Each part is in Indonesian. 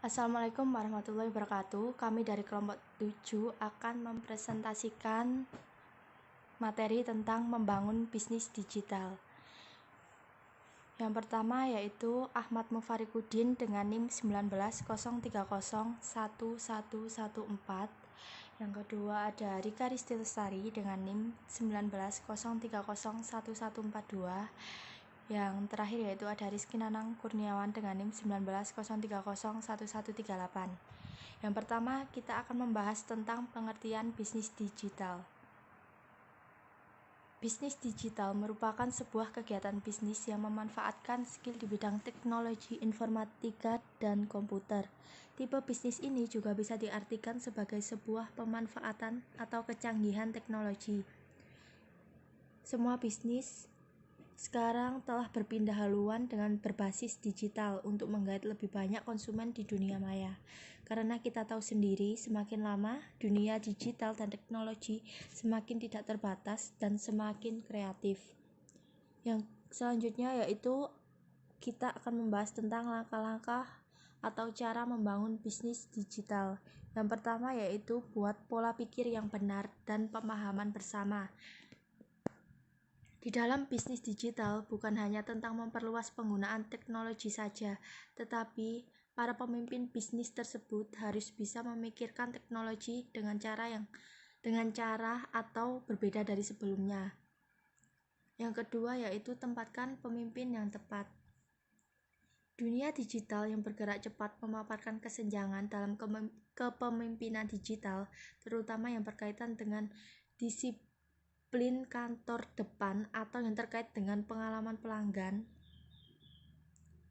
Assalamualaikum warahmatullahi wabarakatuh. Kami dari kelompok 7 akan mempresentasikan materi tentang membangun bisnis digital. Yang pertama yaitu Ahmad Mufarikuddin dengan NIM 1903011114. Yang kedua ada Rika Risti Lestari dengan NIM 1903011142. Yang terakhir yaitu ada Rizky Nanang Kurniawan dengan NIM 1903011138. Yang pertama kita akan membahas tentang pengertian bisnis digital. Bisnis digital merupakan sebuah kegiatan bisnis yang memanfaatkan skill di bidang teknologi informatika dan komputer. Tipe bisnis ini juga bisa diartikan sebagai sebuah pemanfaatan atau kecanggihan teknologi. Semua bisnis sekarang telah berpindah haluan dengan berbasis digital untuk menggait lebih banyak konsumen di dunia maya. Karena kita tahu sendiri, semakin lama dunia digital dan teknologi semakin tidak terbatas dan semakin kreatif. Yang selanjutnya yaitu kita akan membahas tentang langkah-langkah atau cara membangun bisnis digital. Yang pertama yaitu buat pola pikir yang benar dan pemahaman bersama. Di dalam bisnis digital bukan hanya tentang memperluas penggunaan teknologi saja, tetapi para pemimpin bisnis tersebut harus bisa memikirkan teknologi dengan cara atau berbeda dari sebelumnya. Yang kedua yaitu tempatkan pemimpin yang tepat. Dunia digital yang bergerak cepat memaparkan kesenjangan dalam kepemimpinan digital, terutama yang berkaitan dengan disiplin kantor depan atau yang terkait dengan pengalaman pelanggan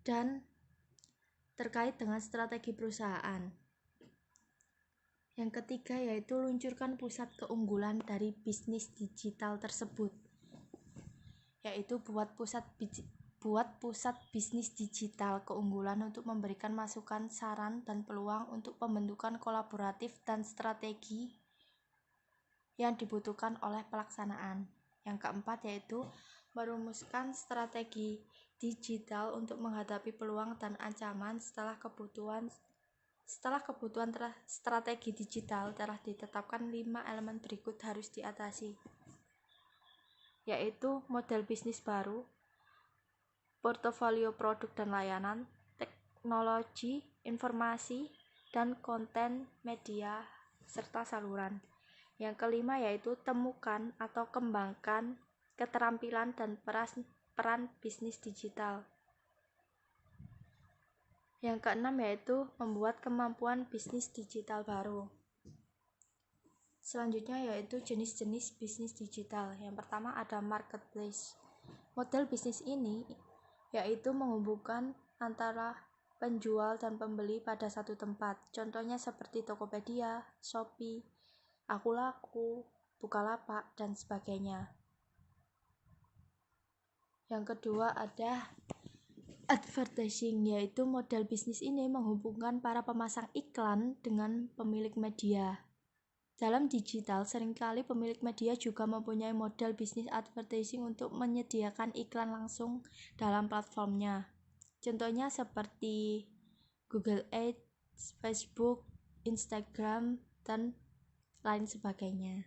dan terkait dengan strategi perusahaan. Yang ketiga yaitu luncurkan pusat keunggulan dari bisnis digital tersebut, yaitu buat pusat bisnis digital keunggulan untuk memberikan masukan, saran, dan peluang untuk pembentukan kolaboratif dan strategi yang dibutuhkan oleh pelaksanaan. Yang keempat yaitu merumuskan strategi digital untuk menghadapi peluang dan ancaman setelah kebutuhan strategi digital telah ditetapkan 5 elemen berikut harus diatasi, yaitu model bisnis baru, portofolio produk dan layanan, teknologi, informasi, dan konten media, serta saluran. Yang kelima yaitu temukan atau kembangkan keterampilan dan peran bisnis digital. Yang keenam yaitu membuat kemampuan bisnis digital baru. Selanjutnya yaitu jenis-jenis bisnis digital. Yang pertama ada marketplace. Model bisnis ini yaitu menghubungkan antara penjual dan pembeli pada satu tempat. Contohnya seperti Tokopedia, Shopee, Akulaku, Bukalapak, dan sebagainya. Yang kedua ada advertising, yaitu model bisnis ini menghubungkan para pemasang iklan dengan pemilik media. Dalam digital, seringkali pemilik media juga mempunyai model bisnis advertising untuk menyediakan iklan langsung dalam platformnya. Contohnya seperti Google Ads, Facebook, Instagram, dan lain sebagainya.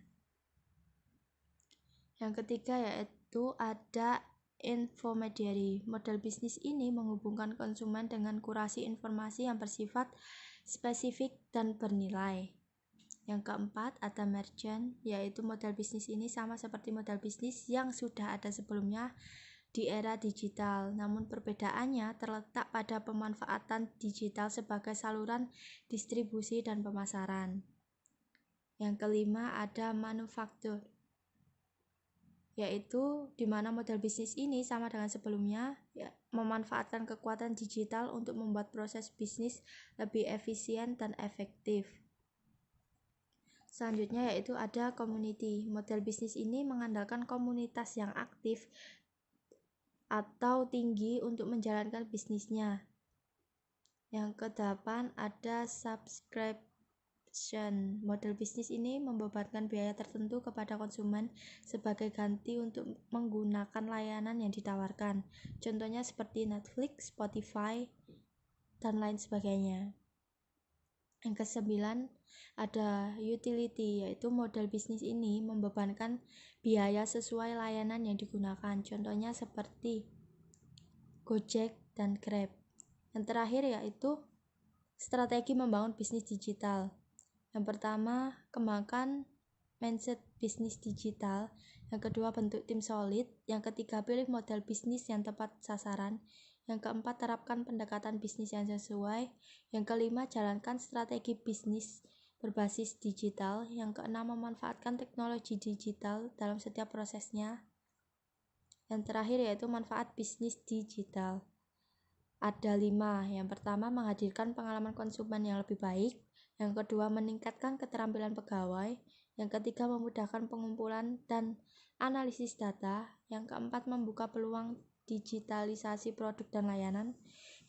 Yang ketiga yaitu ada infomediary. Model bisnis ini menghubungkan konsumen dengan kurasi informasi yang bersifat spesifik dan bernilai. Yang keempat ada merchant, yaitu model bisnis ini sama seperti model bisnis yang sudah ada sebelumnya di era digital, namun perbedaannya terletak pada pemanfaatan digital sebagai saluran distribusi dan pemasaran. Yang kelima ada manufaktur, yaitu di mana model bisnis ini sama dengan sebelumnya, memanfaatkan kekuatan digital untuk membuat proses bisnis lebih efisien dan efektif. Selanjutnya yaitu ada community. Model bisnis ini mengandalkan komunitas yang aktif atau tinggi untuk menjalankan bisnisnya. Yang ke-8 ada subscription. Model bisnis ini membebankan biaya tertentu kepada konsumen sebagai ganti untuk menggunakan layanan yang ditawarkan. Contohnya seperti Netflix, Spotify, dan lain sebagainya. Yang kesembilan ada utility, yaitu model bisnis ini membebankan biaya sesuai layanan yang digunakan. Contohnya seperti Gojek dan Grab. Yang terakhir yaitu strategi membangun bisnis digital. Yang pertama, kembangkan mindset bisnis digital. Yang kedua, bentuk tim solid. Yang ketiga, pilih model bisnis yang tepat sasaran. Yang keempat, terapkan pendekatan bisnis yang sesuai. Yang kelima, jalankan strategi bisnis berbasis digital. Yang keenam, memanfaatkan teknologi digital dalam setiap prosesnya. Yang terakhir yaitu manfaat bisnis digital. Ada 5. Yang pertama, menghadirkan pengalaman konsumen yang lebih baik. Yang kedua, meningkatkan keterampilan pegawai. Yang ketiga, memudahkan pengumpulan dan analisis data. Yang keempat, membuka peluang digitalisasi produk dan layanan.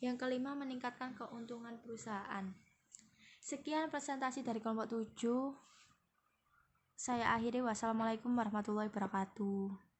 Yang kelima, meningkatkan keuntungan perusahaan. Sekian presentasi dari kelompok 7. Saya akhiri. Wassalamualaikum warahmatullahi wabarakatuh.